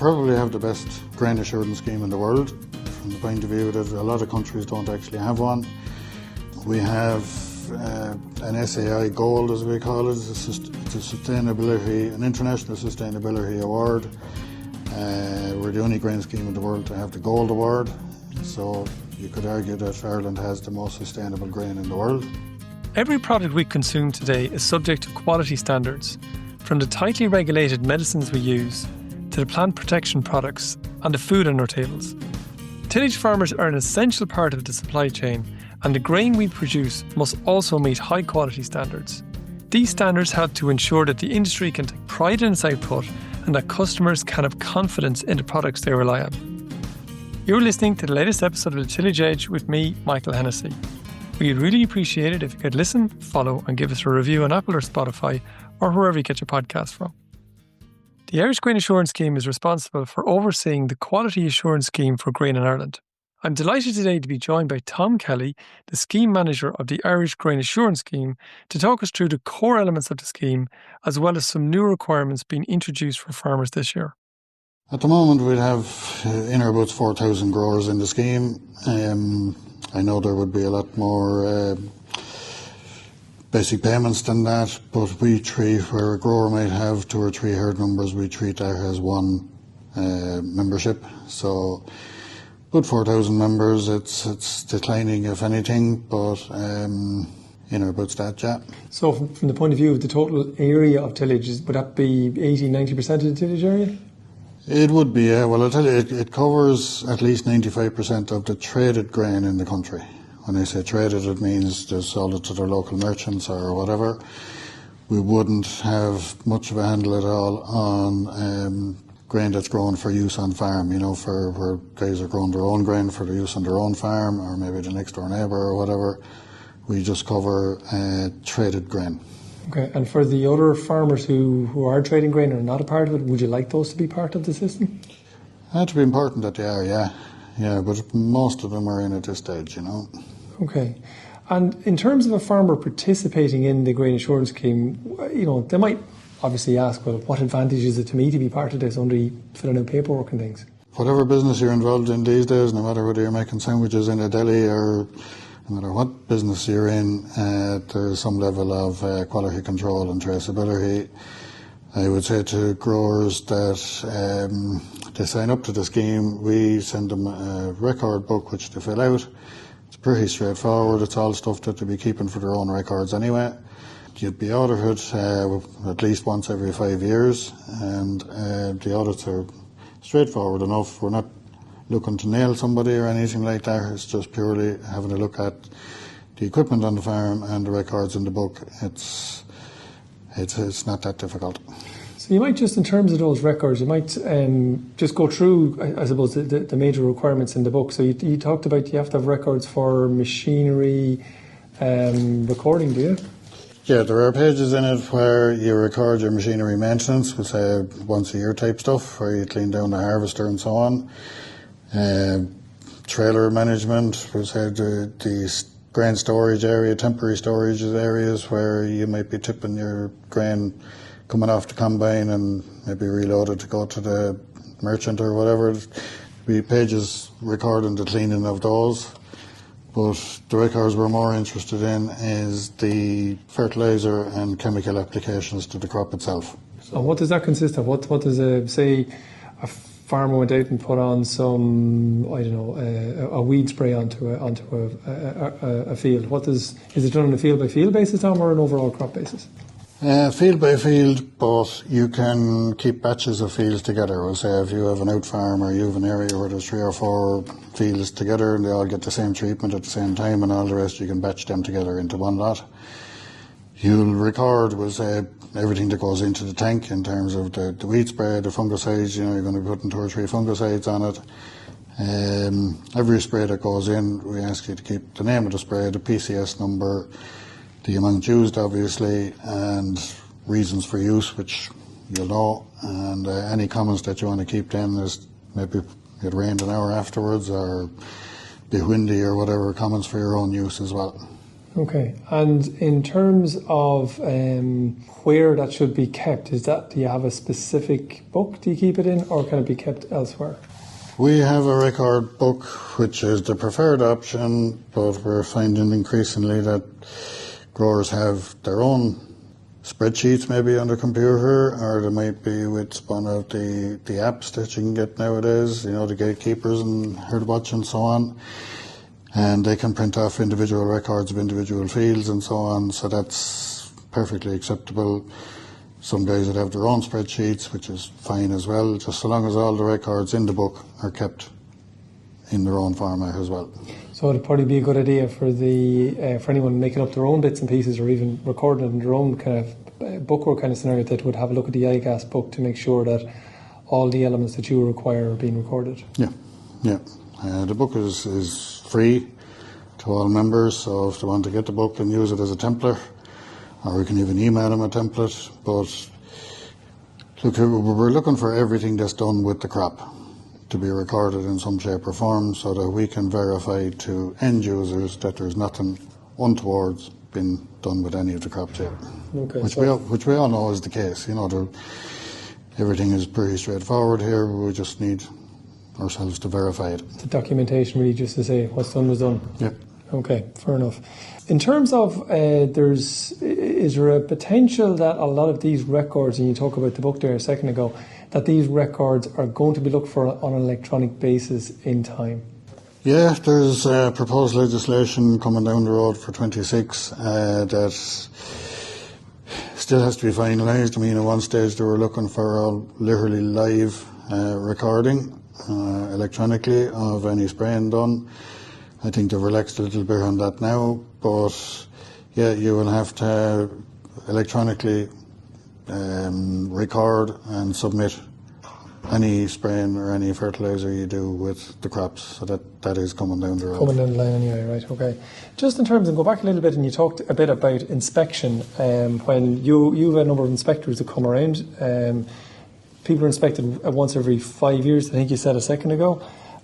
probably have the best grain assurance scheme in the world from the point of view that a lot of countries don't actually have one. We have an SAI Gold, as we call it. It's a sustainability, an international sustainability award. We're the only grain scheme in the world to have the Gold Award, so you could argue that Ireland has the most sustainable grain in the world. Every product we consume today is subject to quality standards, from the tightly regulated medicines we use to the plant protection products and the food on our tables. Tillage farmers are an essential part of the supply chain, and the grain we produce must also meet high quality standards. These standards help to ensure that the industry can take pride in its output and that customers can have confidence in the products they rely on. You're listening to the latest episode of the Tillage Edge with me, Michael Hennessy. We'd really appreciate it if you could listen, follow and give us a review on Apple or Spotify or wherever you get your podcasts from. The Irish Grain Assurance Scheme is responsible for overseeing the Quality Assurance Scheme for grain in Ireland. I'm delighted today to be joined by Tom Kelly, the Scheme Manager of the Irish Grain Assurance Scheme, to talk us through the core elements of the scheme, as well as some new requirements being introduced for farmers this year. At the moment, we'd have in or about 4,000 growers in the scheme. I know there would be a lot more basic payments than that, but we treat, where a grower might have 2 or 3 herd numbers, we treat that as one membership. So, about 4,000 members, it's declining if anything, but in or about that, yeah. So from the point of view of the total area of tillage, would that be 80-90% of the tillage area? It would be, yeah. Well, I'll tell you, it covers at least 95% of the traded grain in the country. When I say traded, it means they sold it to their local merchants or whatever. We wouldn't have much of a handle at all on grain that's grown for use on farm, for where guys are growing their own grain for the use on their own farm, or maybe the next door neighbour or whatever. We just cover traded grain. Okay, and for the other farmers who are trading grain or are not a part of it, would you like those to be part of the system? That'd be important that they are, yeah. Yeah, but most of them are in at this stage, Okay. And in terms of a farmer participating in the grain assurance scheme, they might obviously ask, well, what advantage is it to me to be part of this, only filling out paperwork and things? Whatever business you're involved in these days, no matter whether you're making sandwiches in a deli or no matter what business you're in, there's some level of quality control and traceability. I would say to growers that they sign up to the scheme, we send them a record book which they fill out. It's pretty straightforward. It's all stuff that they'll be keeping for their own records anyway. You'd be audited at least once every 5 years, and the audits are straightforward enough. We're not looking to nail somebody or anything like that. It's just purely having a look at the equipment on the farm and the records in the book. It's not that difficult. So you might just, in terms of those records, you might just go through, I suppose, the major requirements in the book. So you talked about you have to have records for machinery recording, do you? Yeah, there are pages in it where you record your machinery maintenance, we'll say once a year type stuff, where you clean down the harvester and so on. Trailer management, we'll say the grain storage area, temporary storage areas where you might be tipping your grain coming off the combine and maybe reloaded to go to the merchant or whatever. There'll be pages recording the cleaning of those. But the records we're more interested in is the fertiliser and chemical applications to the crop itself. So what does that consist of? What does say a farmer went out and put on some, a weed spray onto a field? Is it done on a field by field basis, Tom, or an overall crop basis? Field by field, but you can keep batches of fields together. We'll say if you have an out farm or you have an area where there's 3 or 4 fields together and they all get the same treatment at the same time and all the rest, you can batch them together into one lot. You'll record, we'll say, everything that goes into the tank in terms of the weed spray, the fungicides, you're going to be putting 2 or 3 fungicides on it. Every spray that goes in, we ask you to keep the name of the spray, the PCS number, the amount used obviously, and reasons for use, which you'll know, and any comments that you want to keep then is maybe it rained an hour afterwards or be windy or whatever, comments for your own use as well. Okay. And in terms of where that should be kept, do you have a specific book do you keep it in, or can it be kept elsewhere? We have a record book, which is the preferred option, but we're finding increasingly that growers have their own spreadsheets maybe on the computer, or they might be with one of the apps that you can get nowadays, the gatekeepers and herdwatch and so on. And they can print off individual records of individual fields and so on, so that's perfectly acceptable. Some guys would have their own spreadsheets, which is fine as well, just so long as all the records in the book are kept in their own format as well. So it'd probably be a good idea for anyone making up their own bits and pieces, or even recording in their own kind of bookwork kind of scenario, that would have a look at the iGas book to make sure that all the elements that you require are being recorded. Yeah. The book is free to all members, so if they want to get the book and use it as a template, or we can even email them a template. But look, we're looking for everything that's done with the crop to be recorded in some shape or form, so that we can verify to end users that there's nothing untoward's been done with any of the crops yet. Okay, which we all know is the case. Everything is pretty straightforward here. We just need ourselves to verify it. The documentation really just to say what's done was done. Yep. Okay, fair enough. In terms of is there a potential that a lot of these records, and you talk about the book there a second ago, that these records are going to be looked for on an electronic basis in time? Yeah, there's proposed legislation coming down the road for 26 that still has to be finalised. I mean, at one stage they were looking for literally live recording electronically of any spraying done. I think they've relaxed a little bit on that now, but yeah, you will have to electronically record and submit any spraying or any fertiliser you do with the crops. So that is coming down the road. Coming down the line anyway, right, okay. Just in terms, and go back a little bit, and you talked a bit about inspection. When you have a number of inspectors that come around, people are inspected once every 5 years, I think you said a second ago.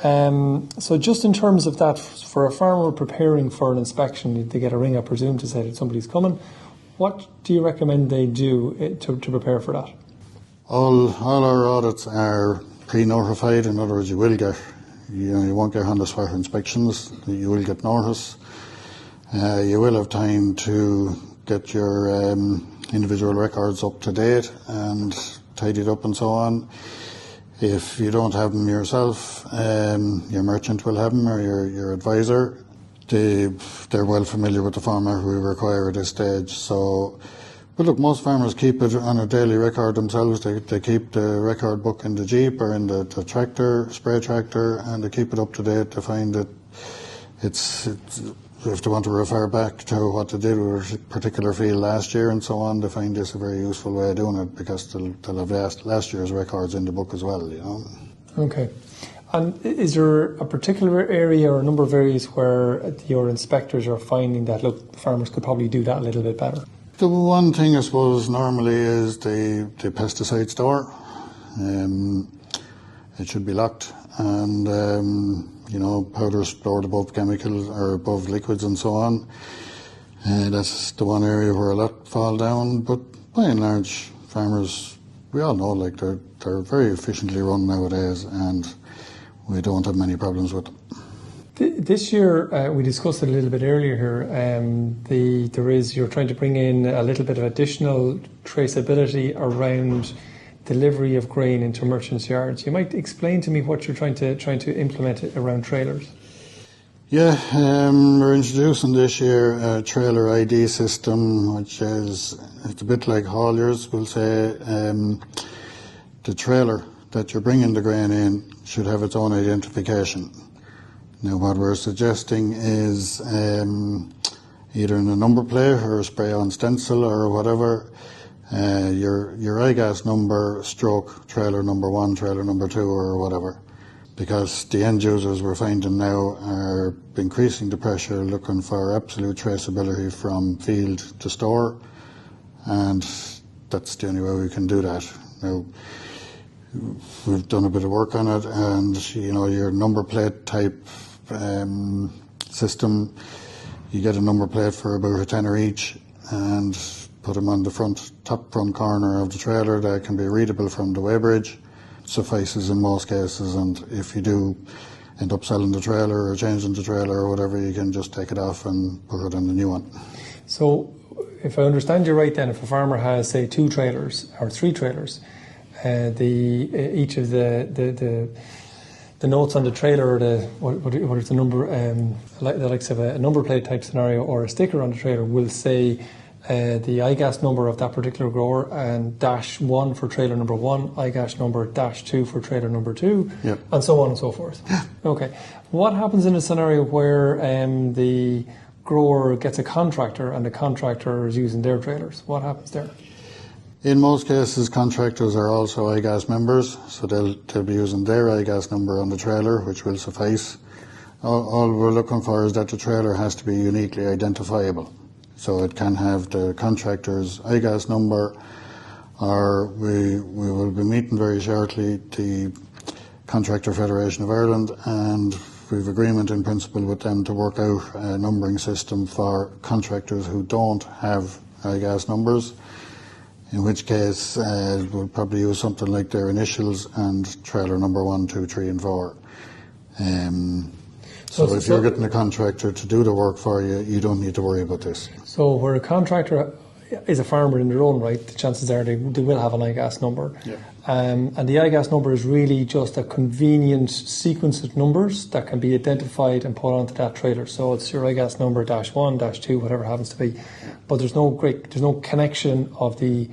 So just in terms of that, for a farmer preparing for an inspection, they get a ring, I presume, to say that somebody's coming. What do you recommend they do to prepare for that? All our audits are pre-notified. In other words, you won't get on the spot inspections. You will get notice. You will have time to get your individual records up to date and tidied up and so on. If you don't have them yourself, your merchant will have them, or your advisor. They're well familiar with the format we require at this stage. So, but look, most farmers keep it on a daily record themselves. They keep the record book in the Jeep or in the tractor, spray tractor, and they keep it up to date to find that it's if they want to refer back to what they did with a particular field last year and so on, they find this a very useful way of doing it, because they'll have last year's records in the book as well, Okay. And is there a particular area or a number of areas where your inspectors are finding that, look, farmers could probably do that a little bit better? The one thing, I suppose, normally is the pesticide store. It should be locked, and powders stored above chemicals or above liquids and so on. That's the one area where a lot fall down, but by and large, farmers, we all know, they're very efficiently run nowadays, and we don't have many problems with them. This year, we discussed it a little bit earlier here, you're trying to bring in a little bit of additional traceability around delivery of grain into merchants' yards. You might explain to me what you're trying to implement around trailers. Yeah, we're introducing this year a trailer ID system, which it's a bit like hauliers. We'll say the trailer that you're bringing the grain in should have its own identification. Now, what we're suggesting is either in a number plate or a spray-on stencil or whatever, your iGas number stroke trailer number 1, trailer number 2 or whatever. Because the end users we're finding now are increasing the pressure, looking for absolute traceability from field to store, and that's the only way we can do that. Now, we've done a bit of work on it, and your number plate type system You get a number plate for about a tenner each and put them on the top front corner of the trailer that can be readable from the weighbridge. Suffices in most cases, and if you do end up selling the trailer or changing the trailer or whatever, you can just take it off and put it on the new one. So if I understand you right then, if a farmer has, say, 2 trailers or 3 trailers, each of the notes on the trailer, or what is the number, the likes of a number plate type scenario or a sticker on the trailer will say the IGAS number of that particular grower and -1 for trailer number 1, IGAS number -2 for trailer number 2, yep. and so on and so forth. Okay. What happens in a scenario where the grower gets a contractor and the contractor is using their trailers? What happens there? In most cases, contractors are also IGAS members, so they'll be using their IGAS number on the trailer, which will suffice. All we're looking for is that the trailer has to be uniquely identifiable. So it can have the contractor's IGAS number, or we will be meeting very shortly the Contractor Federation of Ireland, and we've agreement in principle with them to work out a numbering system for contractors who don't have IGAS numbers, in which case we'll probably use something like their initials and trailer number 1, 2, 3 and 4. So if you're getting a contractor to do the work for you, you don't need to worry about this. So where a contractor is a farmer in their own right, the chances are they will have an IGAS number. Yeah. And the IGAS number is really just a convenient sequence of numbers that can be identified and put onto that trailer. So it's your IGAS number -1, -2, whatever it happens to be. But there's no connection of the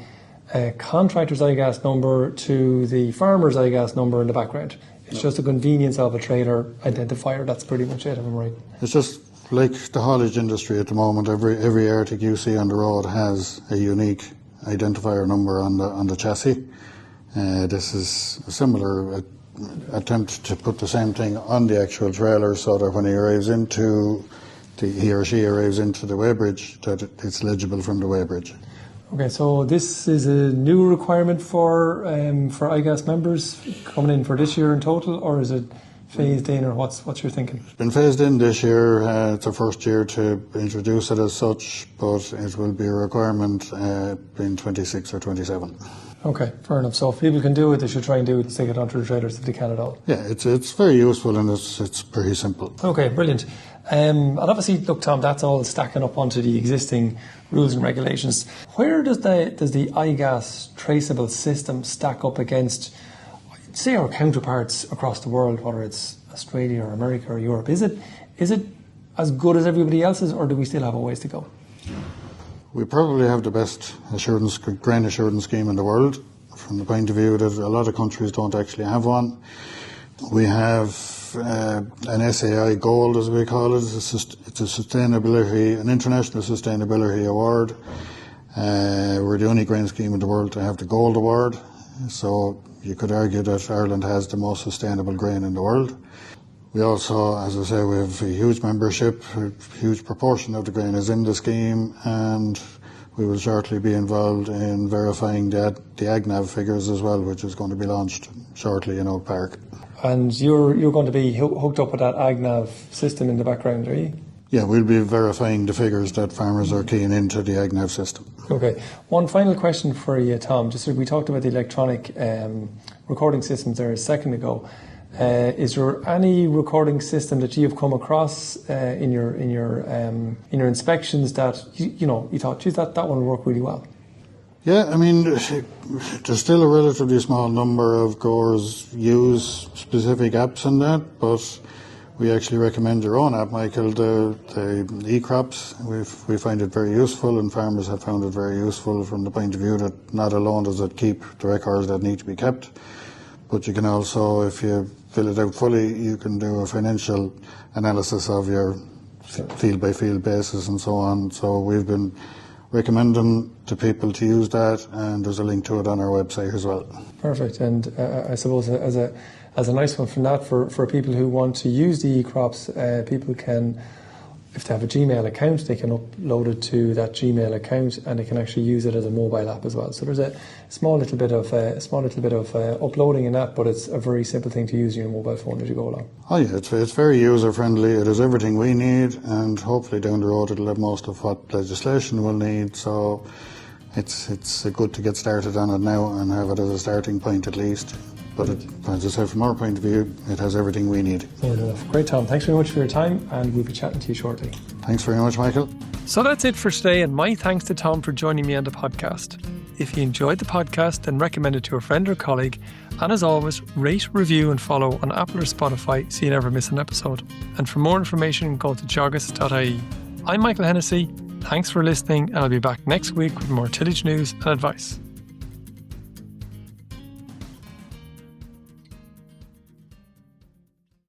contractor's IGAS number to the farmer's IGAS number in the background. It's just a convenience of a trailer identifier. That's pretty much it, if I'm right. It's just like the haulage industry at the moment. Every Arctic you see on the road has a unique identifier number on the chassis. This is a similar attempt to put the same thing on the actual trailer, so that when he or she arrives into the weighbridge, that it's legible from the weighbridge. Okay, so this is a new requirement for IGAS members coming in for this year in total, or is it phased in, or what's your thinking? It's been phased in this year. It's the first year to introduce it as such, but it will be a requirement in 26 or 27. Okay, fair enough. So if people can do it, they should try and do it and stick it onto the trailers if they can at all. Yeah, it's very useful and it's pretty simple. Okay, brilliant. And obviously, look, Tom, that's all stacking up onto the existing rules and regulations. Where does the IGAS traceable system stack up against, say, our counterparts across the world, whether it's Australia or America or Europe? Is it as good as everybody else's, or do we still have a ways to go? We probably have the best grain assurance scheme in the world, from the point of view that a lot of countries don't actually have one. We have an SAI Gold, as we call it. It's an international sustainability award. We're the only grain scheme in the world to have the Gold Award. So you could argue that Ireland has the most sustainable grain in the world. We also, as I say, we have a huge membership. A huge proportion of the grain is in the scheme, and we will shortly be involved in verifying the AgNav figures as well, which is going to be launched shortly in Oak Park. And you're going to be hooked up with that AgNav system in the background, are you? Yeah, we'll be verifying the figures that farmers are keying into the AgNav system. Okay. One final question for you, Tom. We talked about the electronic recording systems there a second ago. Is there any recording system that you've come across in your inspections that you thought, geez, that one would work really well? Yeah, I mean, there's still a relatively small number of growers use specific apps in that, but we actually recommend your own app, Michael, the eCrops. We find it very useful, and farmers have found it very useful from the point of view that not alone does it keep the records that need to be kept, but you can also, if you fill it out fully, you can do a financial analysis of your field-by-field basis and so on. So we've been recommending to people to use that, and there's a link to it on our website as well. Perfect. And I suppose as a nice one from that for people who want to use the eCrops, people can if they have a Gmail account, they can upload it to that Gmail account, and they can actually use it as a mobile app as well. So there's a small little bit of uploading in that, but it's a very simple thing to use on your mobile phone as you go along. Oh yeah, it's very user friendly. It is everything we need, and hopefully down the road it'll have most of what legislation will need. So it's good to get started on it now and have it as a starting point at least. But as I said, from our point of view, it has everything we need. Fair enough. Great, Tom. Thanks very much for your time, and we'll be chatting to you shortly. Thanks very much, Michael. So that's it for today, and my thanks to Tom for joining me on the podcast. If you enjoyed the podcast, then recommend it to a friend or colleague. And as always, rate, review and follow on Apple or Spotify so you never miss an episode. And for more information, go to teagasc.ie. I'm Michael Hennessy. Thanks for listening, and I'll be back next week with more tillage news and advice.